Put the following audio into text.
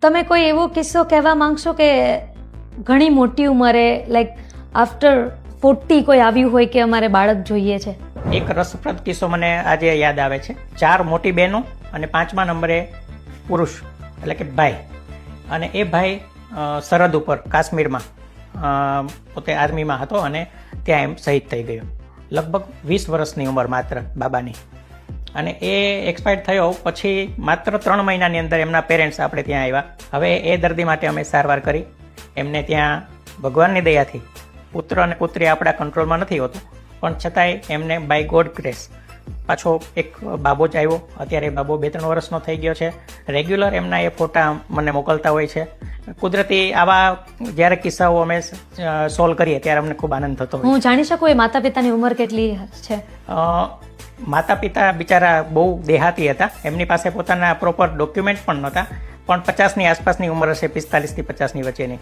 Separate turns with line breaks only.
તમે કોઈ એવો કિસ્સો કહેવા માંગશો કે ઘણી મોટી ઉંમરે લાઈક આફ્ટર 40 કોઈ આવ્યું હોય કે અમારે બાળક જોઈએ છે?
એક રસપ્રદ કિસ્સો મને આજે યાદ આવે છે. 4 મોટી બહેનો અને 5મા નંબરે પુરુષ એટલે કે ભાઈ, અને એ ભાઈ સરહદ ઉપર કાશ્મીરમાં પોતે આર્મીમાં હતો અને ત્યાં એમ શહીદ થઈ ગયો. લગભગ 20 વર્ષની ઉંમર માત્ર બાબાની. અને એ એક્સપાયર્ડ થયો પછી માત્ર 3 મહિનાની અંદર એમના પેરેન્ટ્સ આપણે ત્યાં આવ્યા. હવે એ દર્દી માટે અમે સારવાર કરી. એમને ત્યાં ભગવાનની દયાથી પુત્ર અને પુત્રી આપણા કંટ્રોલમાં નથી હોતું, પણ છતાંય એમને બાય ગોડ ગ્રેસ પાછો એક બાબો જ આવ્યો. અત્યારે બાબો 2-3 વર્ષનો થઈ ગયો છે. રેગ્યુલર એમના એ ફોટા મને મોકલતા હોય છે. કુદરતી આવા જ્યારે કિસ્સાઓ અમે સોલ્વ કરીએ ત્યારે અમને ખૂબ આનંદ થતો હોય.
હું જાણી શકું એ માતા પિતાની ઉંમર કેટલી છે?
માતા પિતા બિચારા બહુ દેહાતી હતા. એમની પાસે પોતાના પ્રોપર ડોક્યુમેન્ટ પણ નહોતા, પણ 50ની આસપાસની ઉંમર હશે, 45 થી 50ની વચ્ચેની.